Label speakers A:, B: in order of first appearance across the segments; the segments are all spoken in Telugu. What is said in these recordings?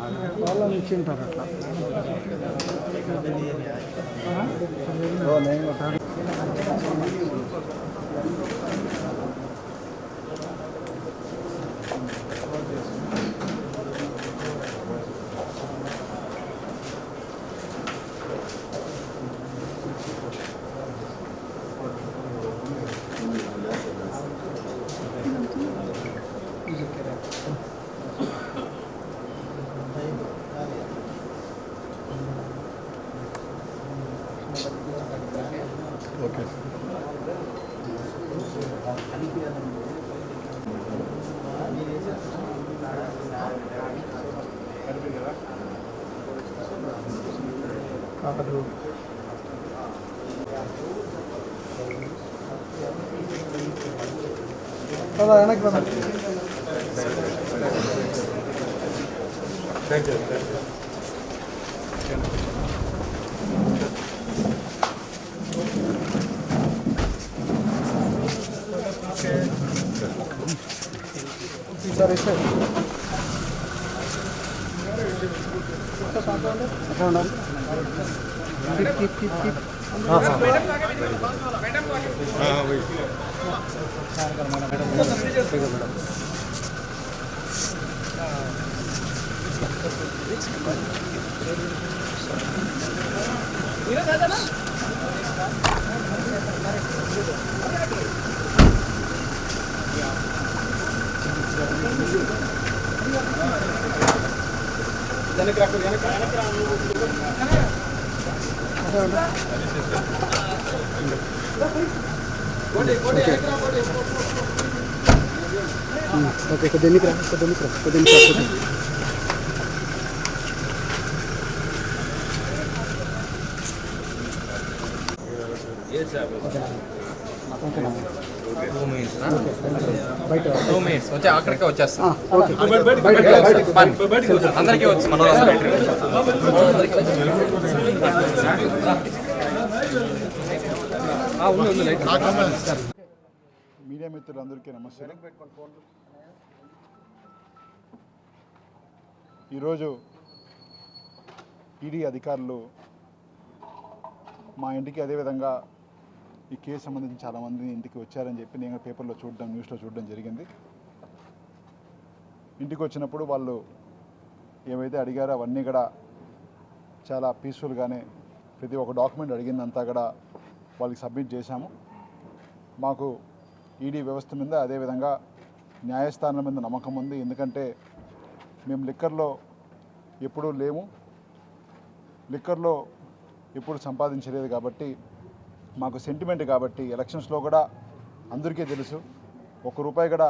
A: వాళ్ళని ఇచ్చి ఉంటారు అట్లా.
B: ఓకే
A: వెనక్కి సరే సార్ ఎట్లా ఉండాలి? ఓకే కొద్దిగా
C: అక్కడికే వచ్చేస్తాం. అందరికీ వచ్చి
B: మీడియా మిత్రులందరికీ నమస్తే. ఈరోజు ఈడీ అధికారులు మా ఇంటికి అదేవిధంగా ఈ కేసు సంబంధించి చాలామంది ఇంటికి వచ్చారని చెప్పి నేను పేపర్లో చూడడం, న్యూస్లో చూడడం జరిగింది. ఇంటికి వచ్చినప్పుడు వాళ్ళు ఏవైతే అడిగారో అవన్నీ కూడా చాలా పీస్ఫుల్గానే ప్రతి ఒక్క డాక్యుమెంట్ అడిగిందంతా కూడా వాళ్ళకి సబ్మిట్ చేశాము. మాకు ఈడీ వ్యవస్థ మీద అదేవిధంగా న్యాయస్థానం మీద నమ్మకం ఉంది. ఎందుకంటే మేము లిక్కర్లో ఎప్పుడూ లేము, లిక్కర్లో ఎప్పుడు సంపాదించలేదు కాబట్టి మాకు సెంటిమెంట్ కాబట్టి ఎలక్షన్స్లో కూడా అందరికీ తెలుసు ₹1 కూడా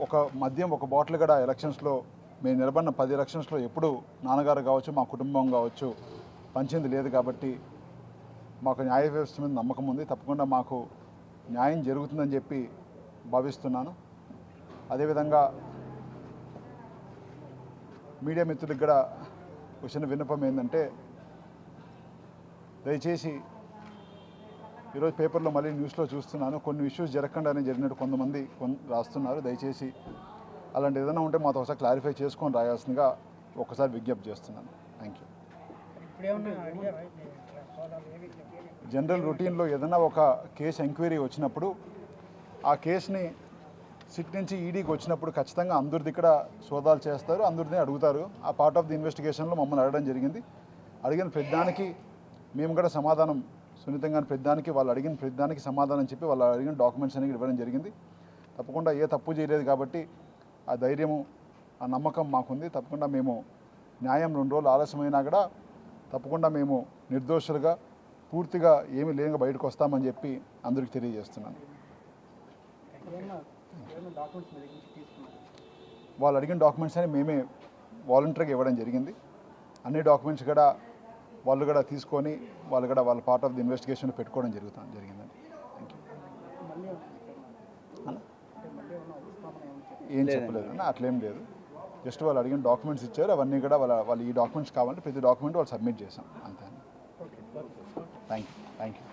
B: ఒక మద్యం ఒక బాటిల్ కూడా ఎలక్షన్స్లో మేము నిలబడిన 10 ఎలక్షన్స్లో ఎప్పుడు నాన్నగారు కావచ్చు మా కుటుంబం కావచ్చు పంచింది లేదు. కాబట్టి మాకు న్యాయ వ్యవస్థ మీద నమ్మకం ఉంది. తప్పకుండా మాకు న్యాయం జరుగుతుందని చెప్పి భావిస్తున్నాను. అదేవిధంగా మీడియా మిత్రులకు కూడా వచ్చిన విన్నపం ఏంటంటే దయచేసి ఈరోజు పేపర్లో మళ్ళీ న్యూస్లో చూస్తున్నాను కొన్ని ఇష్యూస్ జరగకుండానే జరిగినట్టు కొంతమంది రాస్తున్నారు. దయచేసి అలాంటి ఏదైనా ఉంటే మాతో ఒకసారి క్లారిఫై చేసుకొని రాయాల్సిందిగా ఒకసారి విజ్ఞప్తి చేస్తున్నాను. Thank you. జనరల్ రొటీన్లో ఏదైనా ఒక కేసు ఎంక్వైరీ వచ్చినప్పుడు ఆ కేసుని సిట్ నుంచి ఈడీకి వచ్చినప్పుడు ఖచ్చితంగా అందరిది ఇక్కడ సోదాలు చేస్తారు, అందరినీ అడుగుతారు. ఆ పార్ట్ ఆఫ్ ది ఇన్వెస్టిగేషన్లో మమ్మల్ని అడగడం జరిగింది. అడిగిన ప్రతిదానికి మేము కూడా సమాధానం సున్నితంగా ప్రతిదానికి వాళ్ళు అడిగిన ప్రతిదానికి సమాధానం చెప్పి వాళ్ళు అడిగిన డాక్యుమెంట్స్ అనేవి ఇవ్వడం జరిగింది. తప్పకుండా ఏ తప్పు చేయలేదు కాబట్టి ఆ ధైర్యము ఆ నమ్మకం మాకుంది. తప్పకుండా మేము న్యాయం 2 రోజులు ఆలస్యమైనా కూడా తప్పకుండా మేము నిర్దోషులుగా పూర్తిగా ఏమీ లేనిగా బయటకు వస్తామని చెప్పి అందరికీ తెలియజేస్తున్నాను. వాళ్ళు అడిగిన డాక్యుమెంట్స్ అని మేమే వాలంటరీగా ఇవ్వడం జరిగింది. అన్ని డాక్యుమెంట్స్ కూడా వాళ్ళు కూడా తీసుకొని వాళ్ళు కూడా వాళ్ళ పార్ట్ ఆఫ్ ది ఇన్వెస్టిగేషన్ పెట్టుకోవడం జరిగిందండి. Thank you. ఏం చెప్పలేదు అన్న, అట్లేం లేదు. జస్ట్ వాళ్ళు అడిగిన డాక్యుమెంట్స్ ఇచ్చారు, అవన్నీ కూడా వాళ్ళు ఈ డాక్యుమెంట్స్ కావాలంటే ప్రతి డాక్యుమెంట్ వాళ్ళు సబ్మిట్ చేశాం అంతే. Thank you.